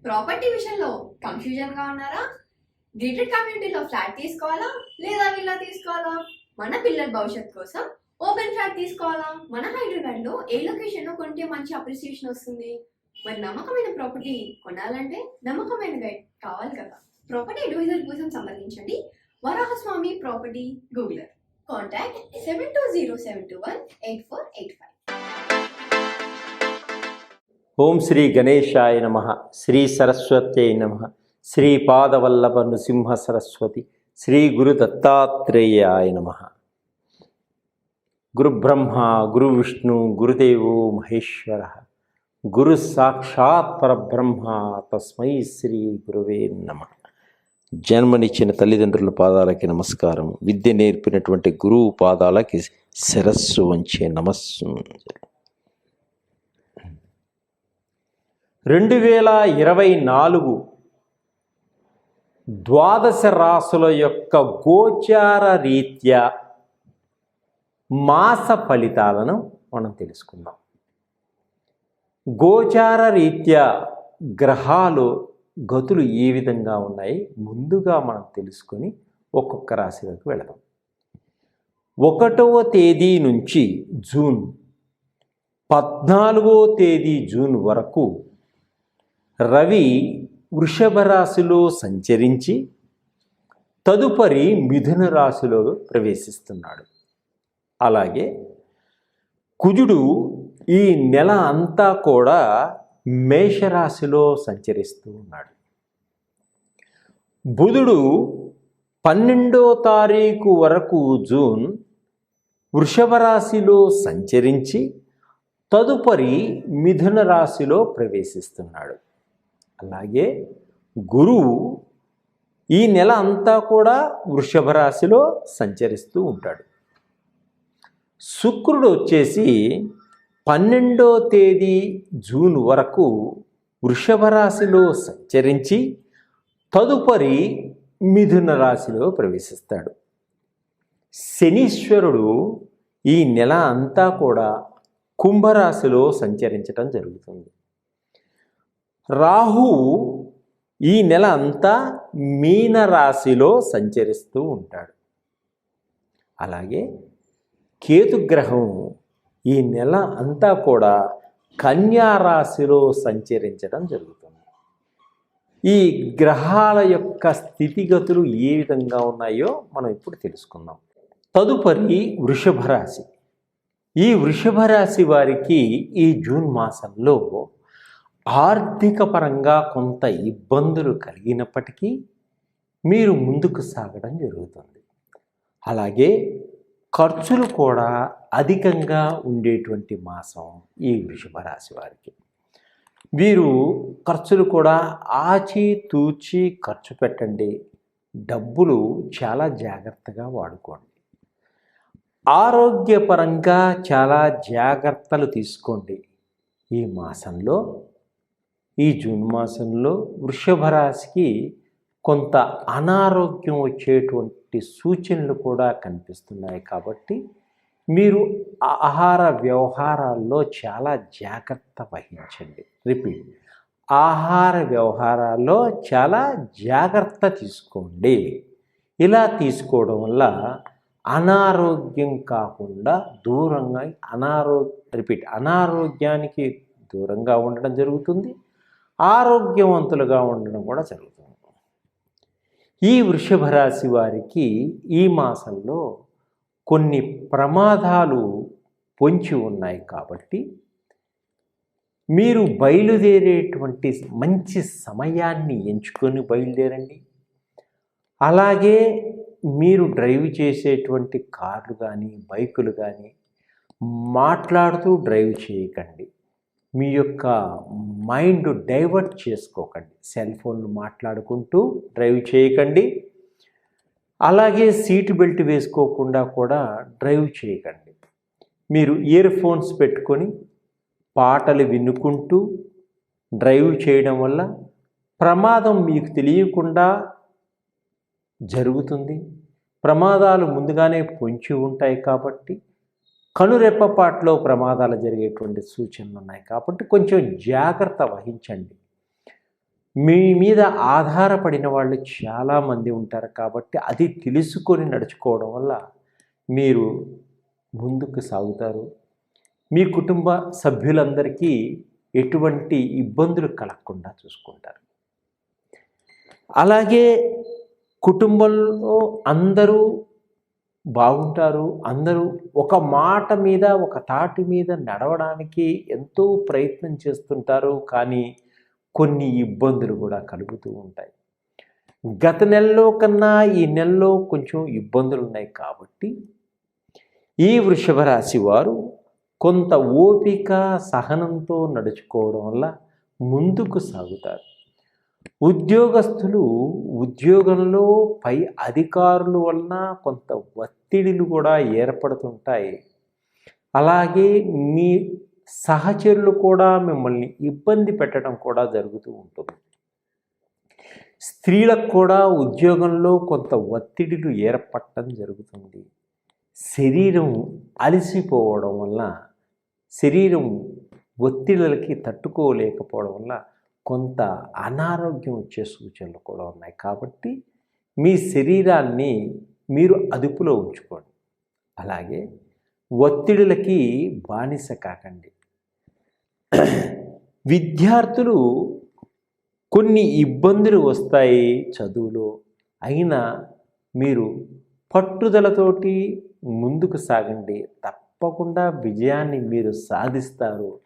Property విషయంలో confusion గా ఉన్నారా? గేటెడ్ కమ్యూనిటీలో ఫ్లాట్ తీసుకోవాలా లేదా విల్లా తీసుకోవాలా? మన పిల్లల భవిష్యత్ కోసం ఓపెన్ ఫ్లాట్ తీసుకోవాలా? మన హైదరాబాద్ లో ఏ లొకేషన్ లో కొంటే మంచి అప్రిసియేషన్ వస్తుంది? మరి నమ్మకమైన ప్రాపర్టీ కొనాలంటే నమ్మకమైన గైడ్ కావాలి కదా. ప్రాపర్టీ అడ్వైజర్ కోసం సంప్రదించండి వరాహస్వామి ప్రాపర్టీ గూగులర్. కాంటాక్ట్ 7207218485. ఓం శ్రీ గణేశాయ నమః. శ్రీ సరస్వత్యై నమః. శ్రీ పాదవల్లభ నృసింహ సరస్వతి శ్రీ గురు దత్తాత్రేయాయ నమః. గురు బ్రహ్మ గురు విష్ణు గురుదేవో మహేశ్వర గురు సాక్షాత్ పరబ్రహ్మ తస్మై శ్రీ గురువే నమః. జన్మనిచ్చిన తల్లిదండ్రుల పాదాలకి నమస్కారం. విద్య నేర్పినటువంటి గురువు పాదాలకి శిరస్సు వంచే నమస్సు. 2024 ద్వాదశ రాశుల యొక్క గోచార రీత్యా మాస ఫలితాలను మనం తెలుసుకుందాం. గోచార రీత్యా గ్రహాలు గతులు ఏ విధంగా ఉన్నాయి ముందుగా మనం తెలుసుకొని ఒక్కొక్క రాశిలోకి వెళదాం. 1వ తేదీ నుంచి జూన్ 14వ తేదీ జూన్ వరకు రవి వృషభ రాశిలో సంచరించి తదుపరి మిథున రాశిలో ప్రవేశిస్తున్నాడు. అలాగే కుజుడు ఈ నెల అంతా కూడా మేషరాశిలో సంచరిస్తూ ఉన్నాడు. బుధుడు 12వ తారీఖు వరకు జూన్ వృషభ రాశిలో సంచరించి తదుపరి మిథున రాశిలో ప్రవేశిస్తున్నాడు. అలాగే గురువు ఈ నెల అంతా కూడా వృషభ రాశిలో సంచరిస్తూ ఉంటాడు. శుక్రుడు వచ్చేసి 12వ తేదీ జూన్ వరకు వృషభ రాశిలో సంచరించి తదుపరి మిథున రాశిలో ప్రవేశిస్తాడు. శనీశ్వరుడు ఈ నెల అంతా కూడా కుంభరాశిలో సంచరించటం జరుగుతుంది. రాహు ఈ నెల అంతా మీనరాశిలో సంచరిస్తూ ఉంటాడు. అలాగే కేతుగ్రహం ఈ నెల అంతా కూడా కన్యా రాశిలో సంచరించడం జరుగుతుంది. ఈ గ్రహాల యొక్క స్థితిగతులు ఏ విధంగా ఉన్నాయో మనం ఇప్పుడు తెలుసుకుందాం. తదుపరి వృషభ రాశి. ఈ వృషభ రాశి వారికి ఈ జూన్ మాసంలో ఆర్థిక పరంగా కొంత ఇబ్బందులు కలిగినప్పటికీ మీరు ముందుకు సాగడం జరుగుతుంది. అలాగే ఖర్చులు కూడా అధికంగా ఉండేటువంటి మాసం ఈ వృషభ రాశి వారికి. వీరు ఖర్చులు కూడా ఆచితూచి ఖర్చు పెట్టండి. డబ్బులు చాలా జాగ్రత్తగా వాడుకోండి. ఆరోగ్యపరంగా చాలా జాగ్రత్తలు తీసుకోండి. ఈ మాసంలో ఈ జూన్ మాసంలో వృషభ రాశికి కొంత అనారోగ్యం వచ్చేటువంటి సూచనలు కూడా కనిపిస్తున్నాయి. కాబట్టి మీరు ఆహార వ్యవహారాల్లో చాలా జాగ్రత్త వహించండి. రిపీట్, ఆహార వ్యవహారాల్లో చాలా జాగ్రత్త తీసుకోండి. ఇలా తీసుకోవడం వల్ల అనారోగ్యం కాకుండా దూరంగా అనారోగ్యానికి దూరంగా ఉండడం జరుగుతుంది. ఆరోగ్యవంతులుగా ఉండడం కూడా జరుగుతుంది. ఈ వృషభ రాశి వారికి ఈ మాసంలో కొన్ని ప్రమాదాలు పొంచి ఉన్నాయి. కాబట్టి మీరు బయలుదేరేటువంటి మంచి సమయాన్ని ఎంచుకొని బయలుదేరండి. అలాగే మీరు డ్రైవ్ చేసేటువంటి కార్లు కానీ బైకులు కానీ మాట్లాడుతూ డ్రైవ్ చేయకండి. మీ యొక్క మైండ్ డైవర్ట్ చేసుకోకండి. సెల్ ఫోన్లు మాట్లాడుకుంటూ డ్రైవ్ చేయకండి. అలాగే సీట్ బెల్ట్ వేసుకోకుండా కూడా డ్రైవ్ చేయకండి. మీరు ఇయర్ ఫోన్స్ పెట్టుకొని పాటలు వినుకుంటూ డ్రైవ్ చేయడం వల్ల ప్రమాదం మీకు తెలియకుండా జరుగుతుంది. ప్రమాదాలు ముందుగానే పొంచి ఉంటాయి. కాబట్టి కనురెప్పపాట్లో ప్రమాదాలు జరిగేటువంటి సూచనలు ఉన్నాయి. కాబట్టి కొంచెం జాగ్రత్త వహించండి. మీ మీద ఆధారపడిన వాళ్ళు చాలామంది ఉంటారు. కాబట్టి అది తెలుసుకొని నడుచుకోవడం వల్ల మీరు ముందుకు సాగుతారు. మీ కుటుంబ సభ్యులందరికీ ఎటువంటి ఇబ్బందులు కలగకుండా చూసుకుంటారు. అలాగే కుటుంబంలో అందరూ బాగుంటారు. అందరూ ఒక మాట మీద, ఒక తాటి మీద నడవడానికి ఎంతో ప్రయత్నం చేస్తుంటారు. కానీ కొన్ని ఇబ్బందులు కూడా కలుగుతూ ఉంటాయి. గత నెలలో కన్నా ఈ నెలలో కొంచెం ఇబ్బందులు ఉన్నాయి. కాబట్టి ఈ వృషభ రాశి వారు కొంత ఓపిక, సహనంతో నడుచుకోవడం వల్ల ముందుకు సాగుతారు. ఉద్యోగస్తులు ఉద్యోగంలో పై అధికారుల వలన కొంత ఒత్తిడిలు కూడా ఏర్పడుతుంటాయి. అలాగే మీ సహచరులు కూడా మిమ్మల్ని ఇబ్బంది పెట్టడం కూడా జరుగుతూ ఉంటుంది. స్త్రీలకు కూడా ఉద్యోగంలో కొంత ఒత్తిడిలు ఏర్పడటం జరుగుతుంది. శరీరం అలసిపోవడం వల్ల, శరీరం ఒత్తిడులకి తట్టుకోలేకపోవడం వల్ల కొంత అనారోగ్యం వచ్చే సూచనలు కూడా ఉన్నాయి. కాబట్టి మీ శరీరాన్ని మీరు అదుపులో ఉంచుకోండి. అలాగే ఒత్తిడులకి బానిస కాకండి. విద్యార్థులు కొన్ని ఇబ్బందులు వస్తాయి చదువులో, అయినా మీరు పట్టుదలతోటి ముందుకు సాగండి. తప్పకుండా విజయాన్ని మీరు సాధిస్తారు.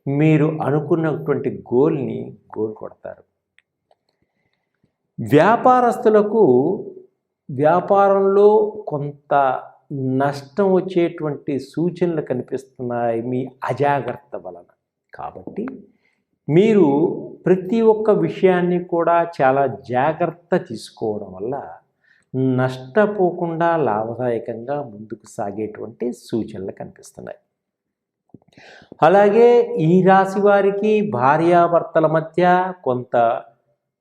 మీరు అనుకున్నటువంటి గోల్ కొడతారు. వ్యాపారస్తులకు వ్యాపారంలో కొంత నష్టం వచ్చేటువంటి సూచనలు కనిపిస్తున్నాయి మీ అజాగ్రత్త వలన. కాబట్టి మీరు ప్రతి ఒక్క విషయాన్ని కూడా చాలా జాగ్రత్త తీసుకోవడం వల్ల నష్టపోకుండా లాభదాయకంగా ముందుకు సాగేటువంటి సూచనలు కనిపిస్తున్నాయి. అలాగే ఈ రాశి వారికి భార్యాభర్తల మధ్య కొంత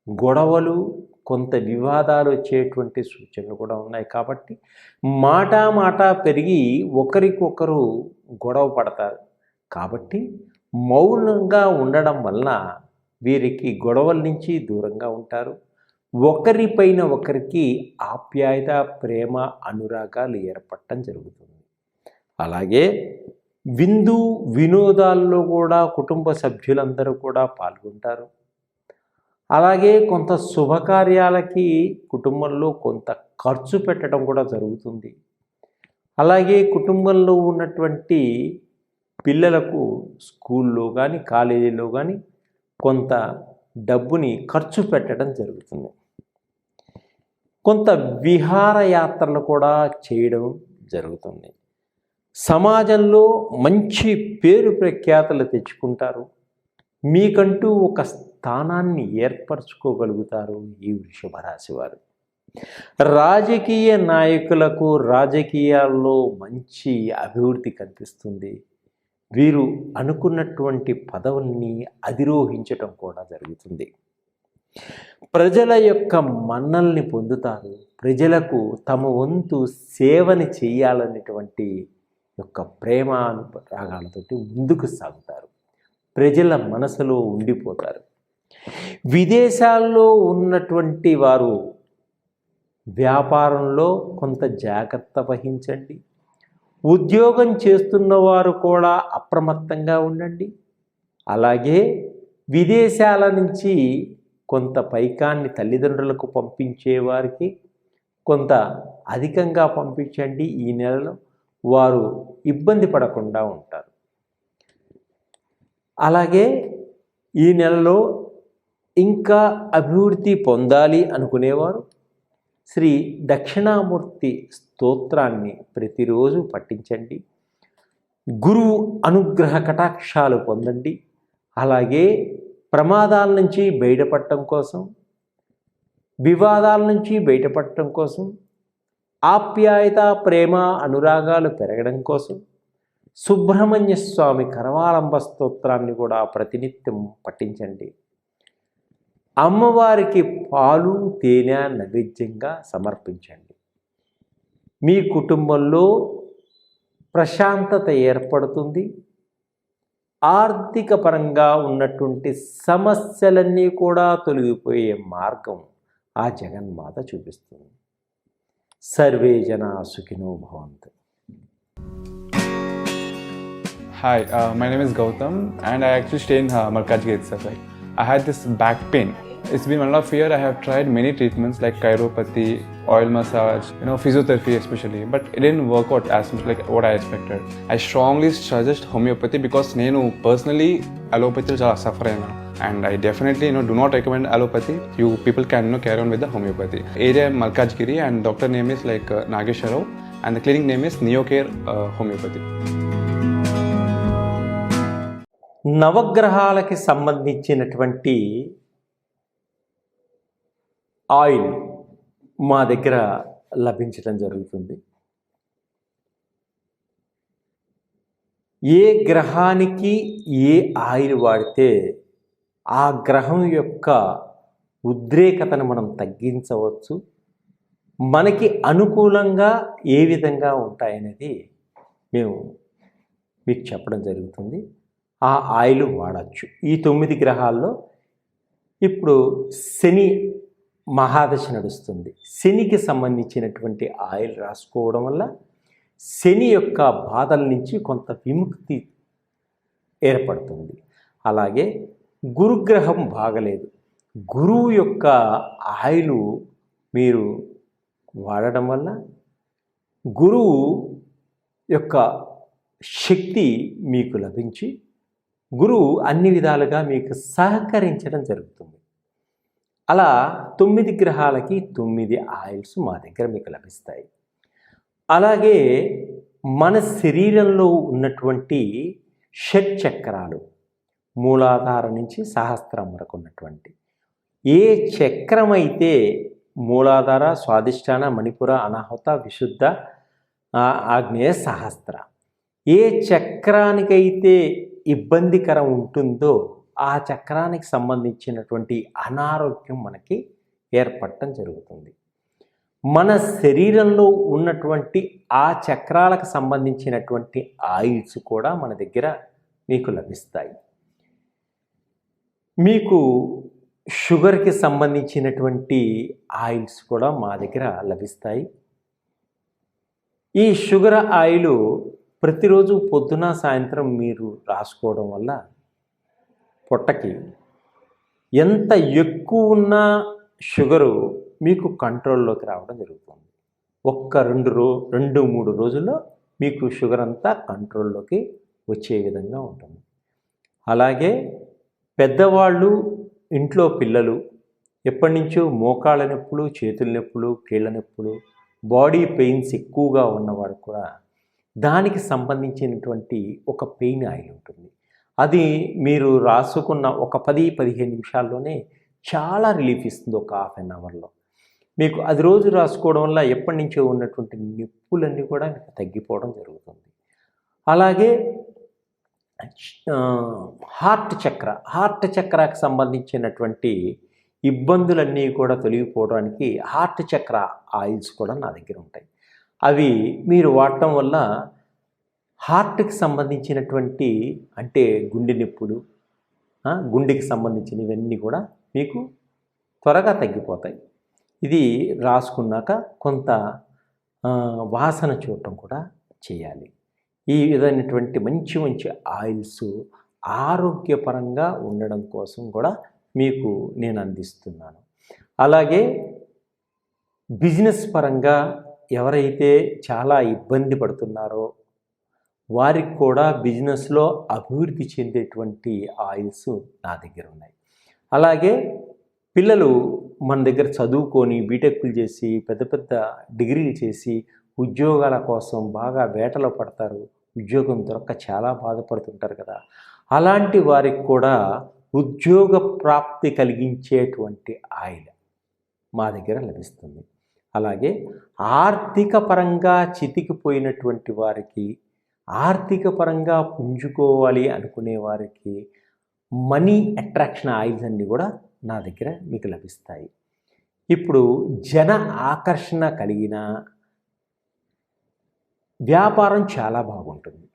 గొడవలు, కొంత వివాదాలు వచ్చేటువంటి సూచనలు కూడా ఉన్నాయి. కాబట్టి మాట పెరిగి ఒకరికొకరు గొడవ పడతారు. కాబట్టి మౌనంగా ఉండడం వల్ల వీరికి గొడవల నుంచి దూరంగా ఉంటారు. ఒకరిపైన ఒకరికి ఆప్యాయత, ప్రేమ, అనురాగాలు ఏర్పడటం జరుగుతుంది. అలాగే విందు వినోదాల్లో కూడా కుటుంబ సభ్యులందరూ కూడా పాల్గొంటారు. అలాగే కొంత శుభకార్యాలకి కుటుంబంలో కొంత ఖర్చు పెట్టడం కూడా జరుగుతుంది. అలాగే కుటుంబంలో ఉన్నటువంటి పిల్లలకు స్కూల్లో కానీ కాలేజీలో కానీ కొంత డబ్బుని ఖర్చు పెట్టడం జరుగుతుంది. కొంత విహారయాత్రలు కూడా చేయడం జరుగుతుంది. సమాజంలో మంచి పేరు ప్రఖ్యాతలు తెచ్చుకుంటారు. మీకంటూ ఒక స్థానాన్ని ఏర్పరచుకోగలుగుతారు ఈ వృషభ రాశి వారు. రాజకీయ నాయకులకు రాజకీయాల్లో మంచి అభివృద్ధి కనిపిస్తుంది. వీరు అనుకున్నటువంటి పదవుల్ని అధిరోహించటం కూడా జరుగుతుంది. ప్రజల యొక్క మన్నల్ని పొందుతారు. ప్రజలకు తమ వంతు సేవని చేయాలనేటువంటి యొక్క ప్రేమ అనురాగాలతోటి ముందుకు సాగుతారు. ప్రజల మనసులో ఉండిపోతారు. విదేశాల్లో ఉన్నటువంటి వారు వ్యాపారంలో కొంత జాగ్రత్త వహించండి. ఉద్యోగం చేస్తున్న వారు కూడా అప్రమత్తంగా ఉండండి. అలాగే విదేశాల నుంచి కొంత పైకాన్ని తల్లిదండ్రులకు పంపించే వారికి కొంత అధికంగా పంపించండి. ఈ నెలలో వారు ఇబ్బంది పడకుండా ఉంటారు. అలాగే ఈ నెలలో ఇంకా అభివృద్ధి పొందాలి అనుకునేవారు శ్రీ దక్షిణామూర్తి స్తోత్రాన్ని ప్రతిరోజు పఠించండి. గురువు అనుగ్రహ కటాక్షాలు పొందండి. అలాగే ప్రమాదాల నుంచి బయటపడటం కోసం, వివాదాల నుంచి బయటపడటం కోసం, ఆప్యాయత, ప్రేమ, అనురాగాలు పెరగడం కోసం సుబ్రహ్మణ్య స్వామి కరవాలంబ స్తోత్రాన్ని కూడా ప్రతినిత్యం పఠించండి. అమ్మవారికి పాలు, తేనె నైవేద్యంగా సమర్పించండి. మీ కుటుంబంలో ప్రశాంతత ఏర్పడుతుంది. ఆర్థిక పరంగా ఉన్నటువంటి సమస్యలన్నీ కూడా తొలగిపోయే మార్గం ఆ జగన్మాత చూపిస్తుంది. సర్వే జనా సుఖినో భవంతు. Hi, my name is Gautam and I actually stay in Malkajgiri itself. Like, I had this back pain. It's been 1.5 years. I have tried many treatments like chiropathy, oil massage, physiotherapy especially, but it didn't work out as much like what I expected. I strongly suggest homeopathy because నేను personally allopathy చాలా suffer అయినా. And I definitely do not recommend allopathy. You people can carry on with the homeopathy. Area Malkajgiri and doctor name is like Nageswara Rao and the clinic name is Neocare Homeopathy. నవగ్రహాలకి సంబంధించినటువంటి oil మా దగ్గర లభించడం జరుగుతుంది. ఏ గ్రహానికి ఏ oil వాడితే ఆ గ్రహం యొక్క ఉద్రేకతను మనం తగ్గించవచ్చు, మనకి అనుకూలంగా ఏ విధంగా ఉంటాయనేది మేము మీకు చెప్పడం జరుగుతుంది. ఆ ఆయిల్ వాడచ్చు. ఈ 9 గ్రహాల్లో ఇప్పుడు శని మహాదశ నడుస్తుంది. శనికి సంబంధించినటువంటి ఆయిల్ రాసుకోవడం వల్ల శని యొక్క బాధల నుంచి కొంత విముక్తి ఏర్పడుతుంది. అలాగే గురుగ్రహం బాగలేదు, గురువు యొక్క ఆయిల్ మీరు వాడడం వల్ల గురువు యొక్క శక్తి మీకు లభించి గురువు అన్ని విధాలుగా మీకు సహకరించడం జరుగుతుంది. అలా 9 గ్రహాలకి 9 ఆయిల్స్ మా దగ్గర మీకు లభిస్తాయి. అలాగే మన శరీరంలో ఉన్నటువంటి షట్చక్రాలు, మూలాధార నుంచి సహస్రం వరకు ఉన్నటువంటి ఏ చక్రం అయితే మూలాధార, స్వాదిష్టాన, మణిపుర, అనాహత, విశుద్ధ, ఆగ్నేయ, సహస్ర, ఏ చక్రానికైతే ఇబ్బందికరం ఉంటుందో ఆ చక్రానికి సంబంధించినటువంటి అనారోగ్యం మనకి ఏర్పడటం జరుగుతుంది. మన శరీరంలో ఉన్నటువంటి ఆ చక్రాలకు సంబంధించినటువంటి ఆయిల్స్ కూడా మన దగ్గర మీకు లభిస్తాయి. మీకు షుగర్కి సంబంధించినటువంటి ఆయిల్స్ కూడా మా దగ్గర లభిస్తాయి. ఈ షుగర్ ఆయిల్ ప్రతిరోజు పొద్దున సాయంత్రం మీరు రాసుకోవడం వల్ల పొట్టకి ఎంత ఎక్కువ ఉన్న షుగరు మీకు కంట్రోల్లోకి రావడం జరుగుతుంది. 2-3 రోజుల్లో మీకు షుగర్ అంతా కంట్రోల్లోకి వచ్చే విధంగా ఉంటుంది. అలాగే పెద్దవాళ్ళు, ఇంట్లో పిల్లలు, ఎప్పటి నుంచో మోకాళ్ళ నొప్పులు, చేతుల నొప్పులు, కీళ్ళ నొప్పులు, బాడీ పెయిన్స్ ఎక్కువగా ఉన్నవాడు కూడా దానికి సంబంధించినటువంటి ఒక పెయిన్ ఆయిల్ ఉంటుంది. అది మీరు రాసుకున్న ఒక 10-15 నిమిషాల్లోనే చాలా రిలీఫ్ ఇస్తుంది. ఒక హాఫ్ అన్ అవర్లో మీకు అది రోజు రాసుకోవడం వల్ల ఎప్పటి నుంచో ఉన్నటువంటి నొప్పులన్నీ కూడా మీకు తగ్గిపోవడం జరుగుతుంది. అలాగే హార్ట్ చక్రాకి సంబంధించినటువంటి ఇబ్బందులన్నీ కూడా తొలగిపోవడానికి హార్ట్ చక్ర ఆయిల్స్ కూడా నా దగ్గర ఉంటాయి. అవి మీరు వాడటం వల్ల హార్ట్కి సంబంధించినటువంటి అంటే గుండె నొప్పులు, గుండెకి సంబంధించినవన్నీ కూడా మీకు త్వరగా తగ్గిపోతాయి. ఇది రాసుకున్నాక కొంత వాసన చూడటం కూడా చేయాలి. ఈ విధమైనటువంటి మంచి మంచి ఆయిల్స్ ఆరోగ్యపరంగా ఉండడం కోసం కూడా మీకు నేను అందిస్తున్నాను. అలాగే బిజినెస్ పరంగా ఎవరైతే చాలా ఇబ్బంది పడుతున్నారో వారికి కూడా బిజినెస్లో అభివృద్ధి చెందేటువంటి ఆయిల్స్ నా దగ్గర ఉన్నాయి. అలాగే పిల్లలు మన దగ్గర చదువుకొని బీటెక్లు చేసి పెద్ద పెద్ద డిగ్రీలు చేసి ఉద్యోగాల కోసం బాగా వేటలో పడతారు, ఉద్యోగం దొరక్క చాలా బాధపడుతుంటారు కదా. అలాంటి వారికి కూడా ఉద్యోగ ప్రాప్తి కలిగించేటువంటి ఆయిల్ మా దగ్గర లభిస్తుంది. అలాగే ఆర్థిక పరంగా చితికిపోయినటువంటి వారికి, ఆర్థిక పరంగా పుంజుకోవాలి అనుకునే వారికి మనీ అట్రాక్షన్ ఆయిల్స్ అన్నీ కూడా నా దగ్గర మీకు లభిస్తాయి. ఇప్పుడు జన ఆకర్షణ కలిగిన వ్యాపారం చాలా బాగుంటుంది.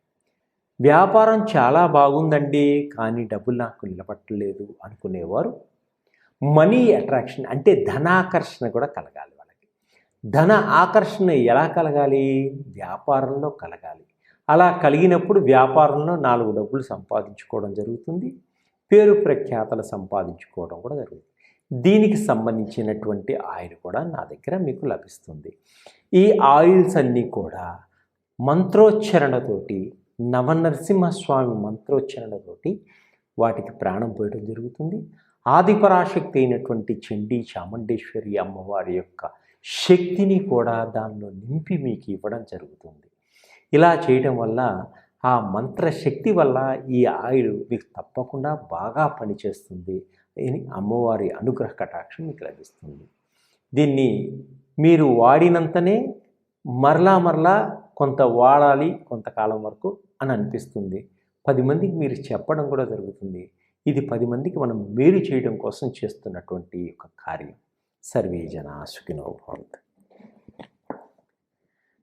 వ్యాపారం చాలా బాగుందండి కానీ డబ్బులు నాకు నిలబట్టలేదు అనుకునేవారు మనీ అట్రాక్షన్ అంటే ధనాకర్షణ కూడా కలగాలి వాళ్ళకి. ధన ఆకర్షణ ఎలా కలగాలి? వ్యాపారంలో కలగాలి. అలా కలిగినప్పుడు వ్యాపారంలో 4 డబ్బులు సంపాదించుకోవడం జరుగుతుంది, పేరు ప్రఖ్యాతలు సంపాదించుకోవడం కూడా జరుగుతుంది. దీనికి సంబంధించినటువంటి ఆయిల్ కూడా నా దగ్గర మీకు లభిస్తుంది. ఈ ఆయిల్స్ అన్నీ కూడా మంత్రోచ్చరణతోటి, నవనరసింహస్వామి మంత్రోచ్చరణతోటి వాటికి ప్రాణం పోయడం జరుగుతుంది. ఆదిపరాశక్తి అయినటువంటి చండీ చాముండేశ్వరి అమ్మవారి యొక్క శక్తిని కూడా దానిలో నింపి మీకు ఇవ్వడం జరుగుతుంది. ఇలా చేయడం వల్ల ఆ మంత్రశక్తి వల్ల ఈ ఆయిల్ మీకు తప్పకుండా బాగా పనిచేస్తుంది అని అమ్మవారి అనుగ్రహ కటాక్షం మీకు లభిస్తుంది. దీన్ని మీరు వాడినంతనే మరలా కొంత వాడాలి కొంతకాలం వరకు అని అనిపిస్తుంది. 10 మందికి మీరు చెప్పడం కూడా జరుగుతుంది. ఇది 10 మందికి మనం మేలు చేయడం కోసం చేస్తున్నటువంటి ఒక కార్యం. సర్వే జనా సుఖినో భవంతు.